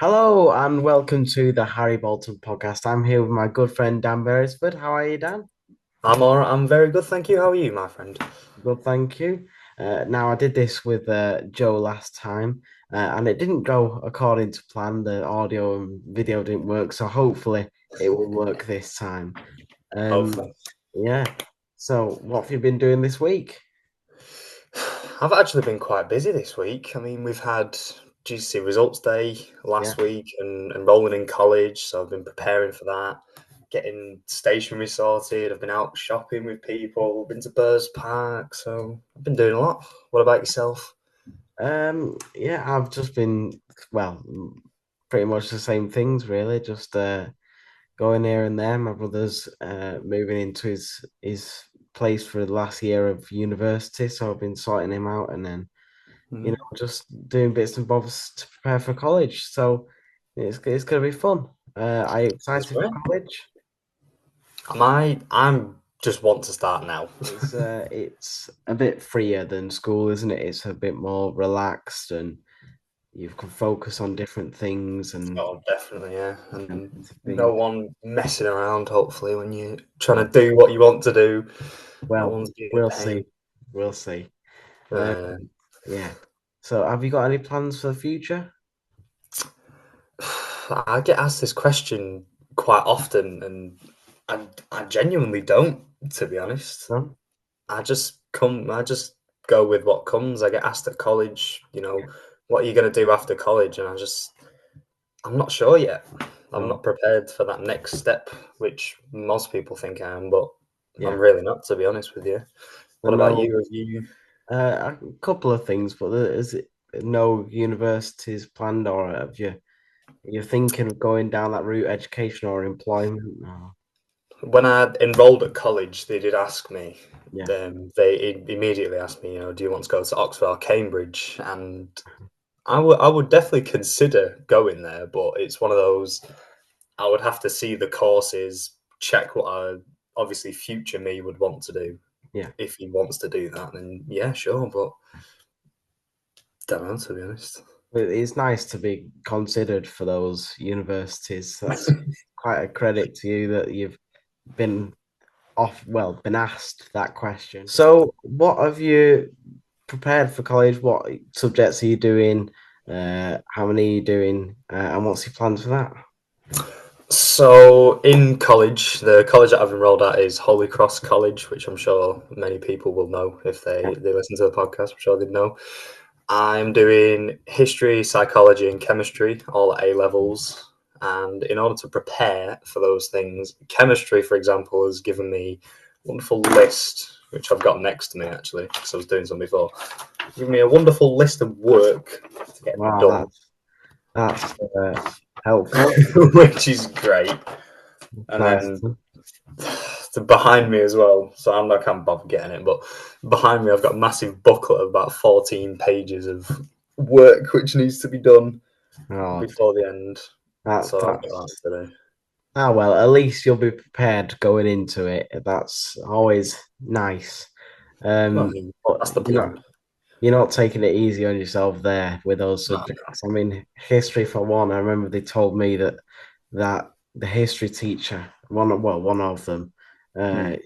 Hello and welcome to the Harry Bolton podcast. I'm here with my good friend Dan Beresford. How are you, Dan? I'm all right. I'm very good, thank you. How are you, my friend? Good, thank you. Now I did this with Joe last time, and it didn't go according to plan. The audio and video didn't work, so hopefully it will work this time. Um, Hopefully. yeah. So, what have you been doing this week? I've actually been quite busy this week. I mean, we've had GCC Results Day Yeah. last week and enrolling in college, so I've been preparing for that, getting stationery sorted. I've been out shopping with people, been to Burrs Park, so I've been doing a lot. What about yourself? Yeah, I've just been well, pretty much the same things really. Just going here and there. My brother's moving into his place for the last year of university, so I've been sorting him out, and then Mhm. just doing bits and bobs to prepare for college. So it's gonna be fun. Are you That's excited for great. college? I'm just want to start now. It's a bit freer than school, isn't it? It's a bit more relaxed, and you can focus on different things and Oh, definitely, yeah. And no things. one messing around, hopefully, when you're trying to do what you want to do. No Well, one's being a we'll pain. see. We'll see. Um, Uh, yeah. So, have you got any plans for the future? I get asked this question quite often, and I genuinely don't, to be honest. No? I just go with what comes. I get asked at college, what are you going to do after college? And I'm not sure yet. I'm No. not prepared for that next step, which most people think I am, but I'm Yeah. really not, to be honest with you. I What about know you? Have you? a couple of things, but is it no universities planned, or you're thinking of going down that route, education or employment? No. When I enrolled at college, they did ask me. Yeah. They immediately asked me, do you want to go to Oxford or Cambridge? And I would definitely consider going there, but it's one of those. I would have to see the courses, check what obviously future me would want to do. Yeah. If he wants to do that, then yeah, sure. But don't know, to be honest. But it's nice to be considered for those universities. That's quite a credit to you that you've been been asked that question. So, what have you prepared for college? What subjects are you doing? How many are you doing? And what's your plans for that? So in college, the college that I've enrolled at is Holy Cross College, which I'm sure many people will know if Yeah. they listen to the podcast. I'm sure they know. I'm doing history, psychology, and chemistry, all at A levels. And in order to prepare for those things, chemistry, for example, has given me a wonderful list, which I've got next to me actually, because I was doing some before. Given me a wonderful list of work to get Wow, done, that's helpful. which is great. And Nice. then behind me as well, so I can't bother getting it, but behind me I've got a massive booklet of about 14 pages of work which needs to be done Oh, before the end. that So I've got that that's today. well. At least you'll be prepared going into it. That's always nice. Well, I Um, mean, but that's the plan. you're not taking it easy on yourself there with those No, subjects. I mean, history for one. I remember they told me that the history teacher, one of them, no.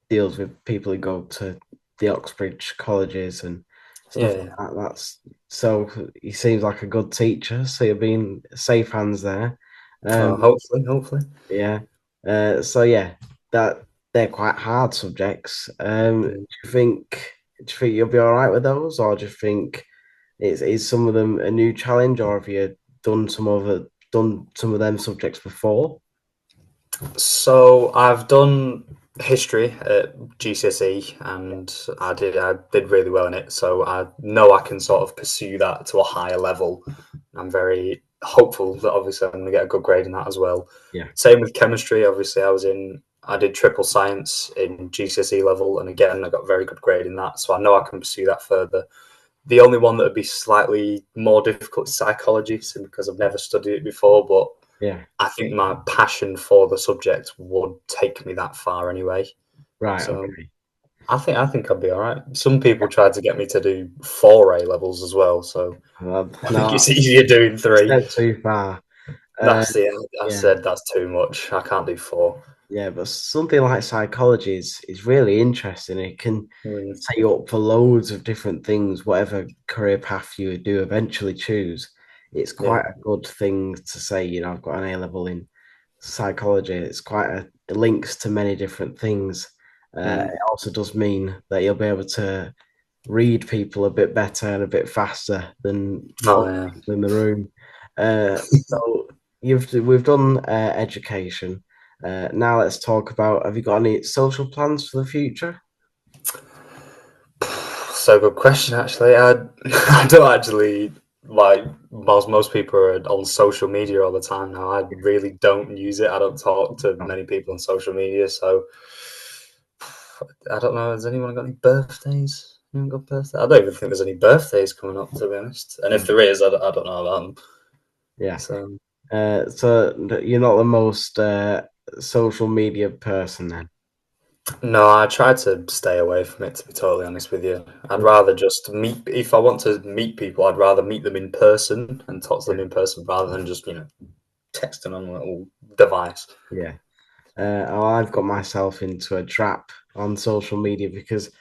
deals with people who go to the Oxbridge colleges and Yeah, stuff yeah. like that. That's so he seems like a good teacher. So you're being safe hands there. Oh, Um, hopefully. yeah. So yeah, that they're quite hard subjects. Mm. Do you think you'll be all right with those, or do you think is some of them a new challenge, or have you done some of them subjects before? So I've done history at GCSE, and I did really well in it. So I know I can sort of pursue that to a higher level. I'm very hopeful that obviously I'm going to get a good grade in that as well. Yeah. Same with chemistry. Obviously, I did triple science in GCSE level, and again I got a very good grade in that. So I know I can pursue that further. The only one that would be slightly more difficult is psychology, simply because I've never studied it before, but Yeah. I think my passion for the subject would take me that far anyway. Right. So Okay. I think I'd be all right. Some people tried to get me to do 4 A levels as well, so I think No, it's easier doing a 3. step too far. Uh, That's it. I yeah, said that's too much. I can't do 4. yeah, but something like psychology is really interesting. It can Mm, set you up for loads of different things, whatever career path you do eventually choose. It's yeah. quite a good thing to say, I've got an A level in psychology. It's quite it links to many different things. Mm. It also does mean that you'll be able to read people a bit better and a bit faster than Oh other yeah. people in the room. So we've done education. Now let's talk about, have you got any social plans for the future? So good question. Actually, I I don't actually like most people are on social media all the time now. I really don't use it. I don't talk to Oh, many people on social media, so I don't know. Has anyone got any birthdays? Anyone got birthday? I don't even think there's any birthdays coming up, to be honest. And if there is, I don't know about them. yeah. So So you're not the most social media person then? no, I try to stay away from it. To be totally honest with you, I'd rather just meet. If I want to meet people, I'd rather meet them in person and talk to Yeah. them in person rather than just texting on a little device. Yeah. I've got myself into a trap on social media because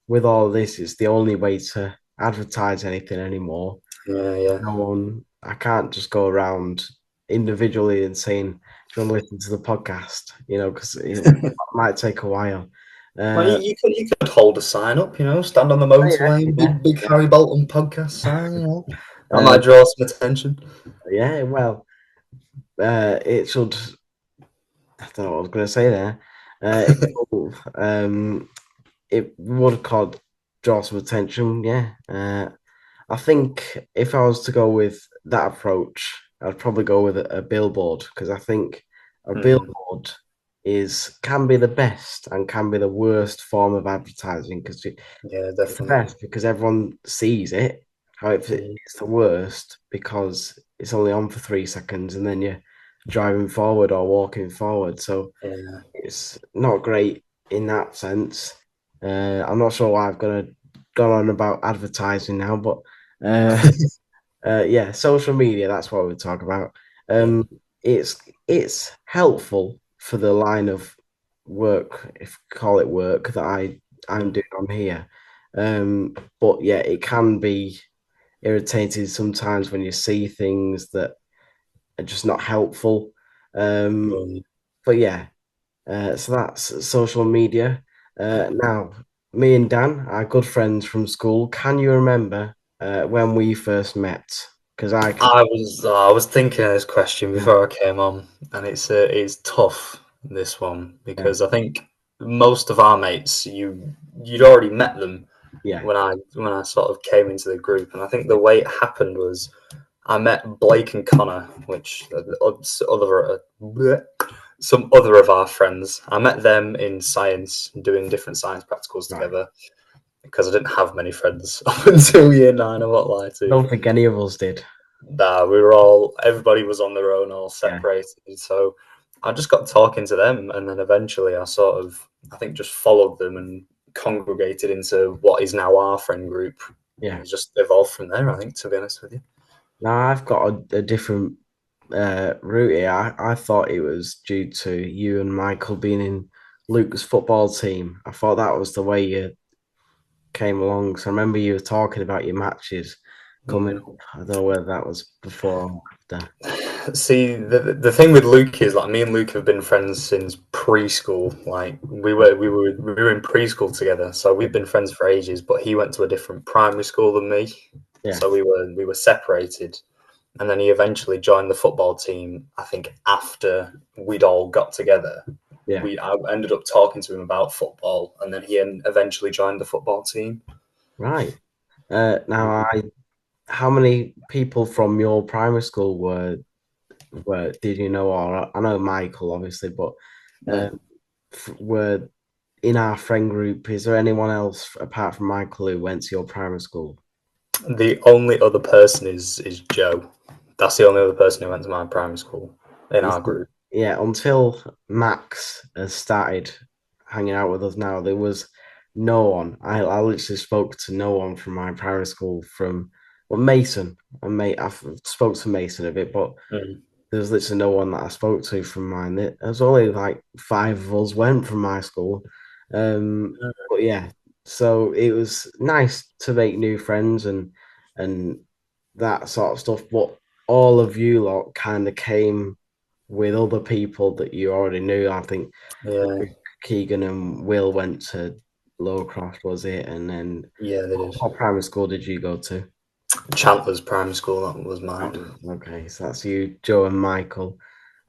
with all this, it's the only way to advertise anything anymore. Yeah, yeah. No one, I can't just go around individually and saying, "Do you want to listen to the podcast?" Because it might take a while. Well, Uh, you could hold a sign up, stand on the yeah, motorway, yeah, big yeah. Harry Bolton podcast sign, that Uh, might draw some attention. yeah, well, it should. I don't know what I was going to say there. It would call draw some attention. Yeah. I think if I was to go with that approach, I'd probably go with a billboard because I think a Mm, billboard is can be the best and can be the worst form of advertising because yeah, it's the definitely. best because everyone sees it. However, Mm, it's the worst because it's only on for 3 seconds and then you're driving forward or walking forward. So yeah. it's not great in that sense. I'm not sure why I've gone on about advertising now, but uh, yeah, social media. That's what we talk about. Yeah. Um, it's helpful for the line of work, if call it work, that I'm Mm, doing on here. But yeah, it can be irritating sometimes when you see things that are just not helpful. Um, mm. but yeah, so that's social media. Now, me and Dan are good friends from school. Can you remember when we first met? Because I can. I was thinking of this question Yeah, before I came on, and it's tough, this one, yeah, because I think most of our mates you'd already met them yeah. when I sort of came into the group, and I think the way it happened was I met Blake and Connor, which some other of our friends. I met them in science, doing different science practicals Right. together because I didn't have many friends up until year 9. I won't lie I to you. don't think any of us did. Nah, everybody was on their own, all Yeah, separated. So I just got talking to them, and then eventually I think, just followed them and congregated into what is now our friend group. And yeah. it just evolved from there, I think, to be honest with you. Now I've got a different route here. I thought it was due to you and Michael being in Luke's football team. I thought that was the way you came along. So I remember you were talking about your matches coming Mm. up. I don't know whether that was before or after. See, the thing with Luke is, like, me and Luke have been friends since preschool. Like, we were in preschool together, so we've been friends for ages. But he went to a different primary school than me, Yeah, so we were separated. And then he eventually joined the football team. I think after we'd all got together, yeah, I ended up talking to him about football, and then he eventually joined the football team. right. Now, how many people from your primary school were did you know? Or I know Michael, obviously, but Yeah. were in our friend group. Is there anyone else apart from Michael who went to your primary school? The only other person is Joe. That's the only other person who went to my primary school in You our see, group. yeah, until Max has started hanging out with us now, there was No one. I literally spoke to no one from my primary school from well Mason. I've spoke to Mason a bit, but Mm. there's literally no one that I spoke to from mine. There's only like five of us went from my school. But yeah, so it was nice to make new friends and that sort of stuff. But all of you lot kind of came with other people that you already knew. I think Yeah, Keegan and Will went to Lowcroft, was it? And then yeah, they did. what primary school did you go to? Chandler's primary school, that was mine. Oh, okay, so that's you, Joe and Michael.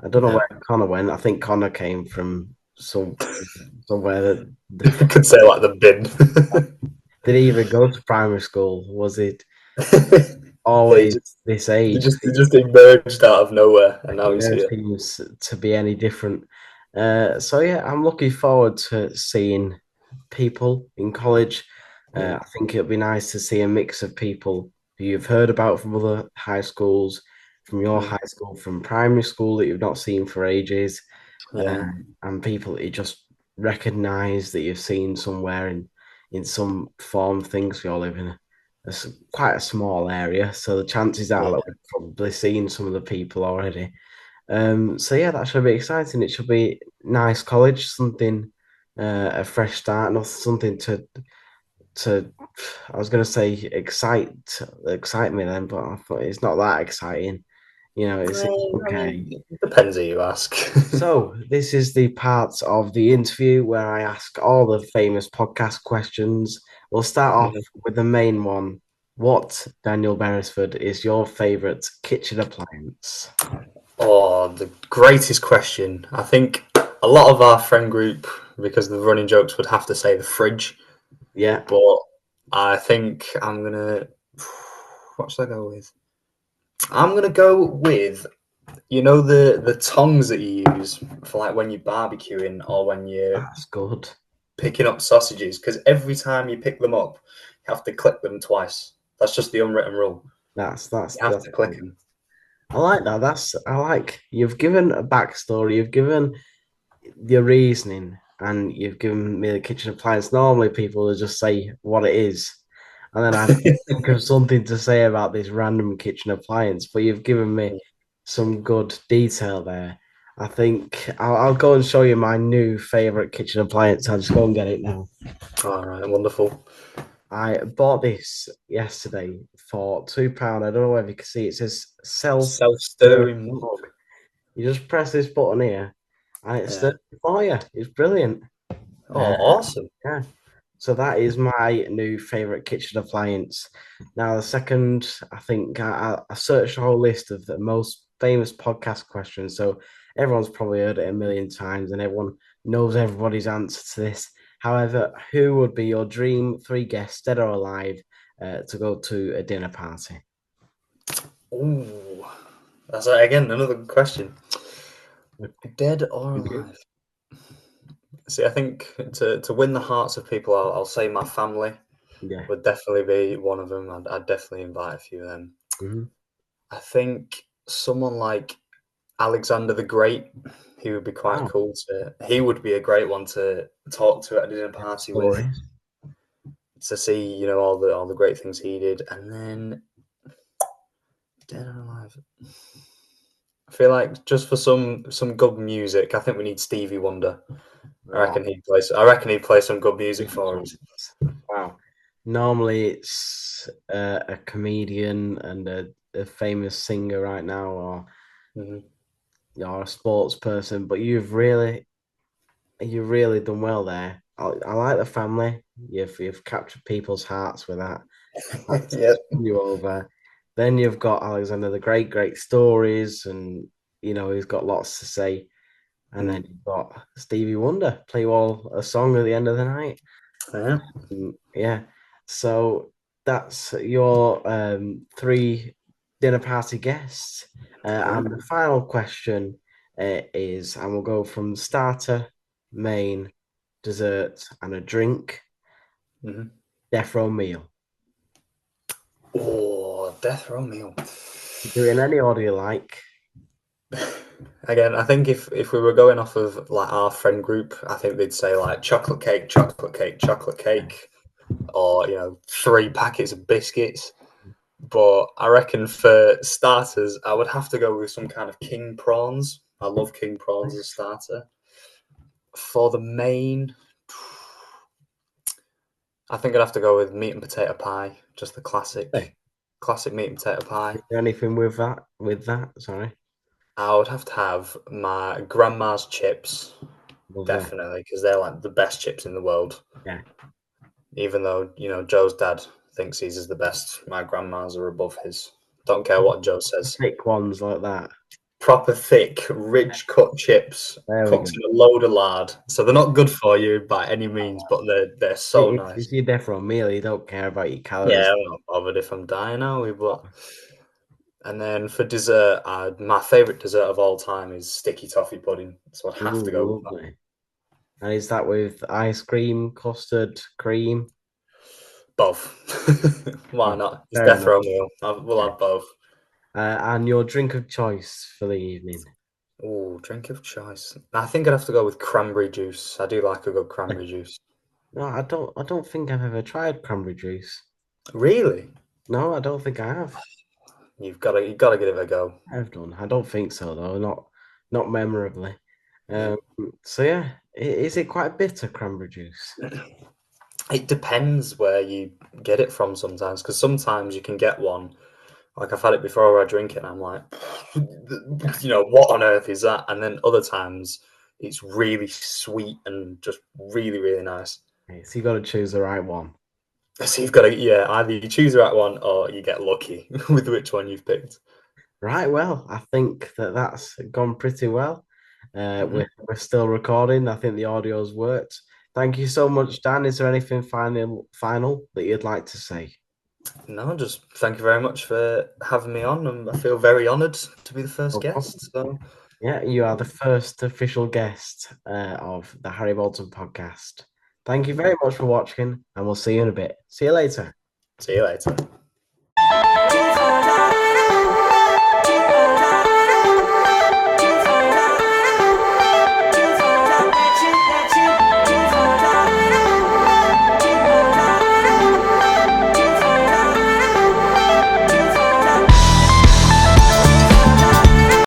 I don't know Yeah. where Connor went. I think Connor came from somewhere that You could say like the bin. did he even go to primary school? Was it Yeah, he always just this he age? just he just emerged out of nowhere, and now It he's never here. seems to be any different. So yeah, I'm looking forward to seeing people in college. Mm, I think it'll be nice to see a mix of people who you've heard about from other high schools, from your mm, high school, from primary school that you've not seen for ages, yeah, and people that you just recognize that you've seen somewhere in some form of things. We all live in quite a small area, so the chances are yeah, that we've probably seen some of the people already. So yeah, that should be exciting. It should be nice college, something a fresh start, not something to. I was gonna say excite me then, but I thought it's not that exciting. It's I mean, okay. it depends who you ask. So this is the part of the interview where I ask all the famous podcast questions. We'll start off Mhm. with the main one. What, Daniel Beresford, is your favorite kitchen appliance? Oh, the greatest question. I think a lot of our friend group, because of the running jokes, would have to say the fridge. Yeah, But I think I'm gonna. What should I go with? I'm gonna go with the tongs that you use for like when you're barbecuing or when you're that's good. picking up sausages. Because every time you pick them up, you have to click them twice. That's just the unwritten rule. That's that's You have that's to click them. I like that. I like you've given a backstory, you've given your reasoning, and you've given me the kitchen appliance. Normally, people will just say what it is, and then I have to think of something to say about this random kitchen appliance. But you've given me some good detail there. I think I'll go and show you my new favorite kitchen appliance. I'll just go and get it now. All right, wonderful. I bought this yesterday for £2. I don't know whether you can see it says self stir Self-stirring mug. mug. You just press this button here and it Yeah. stirs it for you. It's brilliant. Uh, Oh, awesome. yeah. So that is my new favorite kitchen appliance. Now, the second, I think I searched a whole list of the most famous podcast questions. So everyone's probably heard it a million times and everyone knows everybody's answer to this. However, who would be your dream three guests, dead or alive, to go to a dinner party? Ooh, that's again another good question. Dead or Okay. alive? See, I think to win the hearts of people, I'll say my family Yeah. would definitely be one of them. I'd definitely invite a few of them. Mhm. I think someone like Alexander the Great, he would be quite Wow. cool to. He would be a great one to talk to at a dinner Yeah, party with, stories. to see all the great things he did. And then dead or alive, I feel like just for some good music, I think we need Stevie Wonder. Oh, I reckon he'd play some good music good for us. choice. Wow. Normally it's a comedian and a famous singer right now, or Mhm. a sports person, but you've really done well there. I like the family. You've captured people's hearts with that. Yeah. That's won you over. Then you've got Alexander the Great, great stories, and he's got lots to say. And then Mm. you've got Stevie Wonder play you all a song at the end of the night. Yeah. Yeah. So that's your three dinner party guests. Yeah. And the final question is, and we'll go from starter, main, dessert, and a drink. Mhm. Death row meal. Oh, death row meal. Do it in any order you like. Again, I think if we were going off of like our friend group, I think they'd say like chocolate cake, chocolate cake, chocolate cake, or three packets of biscuits. But I reckon for starters, I would have to go with some kind of king prawns. I love king prawns as a starter. For the main, I think I'd have to go with meat and potato pie, just the Hey, classic meat and potato pie. is there anything with that? With that, sorry, I would have to have my grandma's chips, lovely. definitely, because they're like the best chips in the world. Yeah, Even though, Joe's dad thinks his is the best, my grandma's are above his. Don't care what Joe says. thick ones like that. Proper thick, rich cut chips There we go. cooked in a load of lard. So they're not good for you by any means, but they're so nice. It's your definite meal. You don't care about your calories. Yeah, I'm not bothered if I'm dying, are we? But and then for dessert, my favourite dessert of all time is sticky toffee pudding. So I'd have to go with Ooh, that. lovely. And is that with ice cream, custard, cream? Both. Why Oh, not? It's fair death enough. row meal. We'll Yeah. have both. And your drink of choice for the evening? Oh, drink of choice. I think I'd have to go with cranberry juice. I do like a good cranberry juice. No, I don't. I don't think I've ever tried cranberry juice. Really? No, I don't think I have. You've got to give it a go. I've done. I don't think so though. Not memorably. Yeah. Um. So yeah, is it quite bitter cranberry juice? It depends where you get it from sometimes, because sometimes you can get one. Like I've had it before where I drink it and I'm like, Yeah. what on earth is that? And then other times it's really sweet and just really, really nice. Okay, so you got to choose the right one. So you've got to, yeah, either you choose the right one or you get lucky with which one you've picked. Right. Well, I think that's gone pretty well. Mhm. We're still recording. I think the audio's worked. Thank you so much, Dan. Is there anything final that you'd like to say? No, just thank you very much for having me on. And I feel very honoured to be the first No problem. guest. So, Yeah, you are the first official guest of the Harry Boulton podcast. Thank you very much for watching, and we'll see you in a bit. See you later. see you later.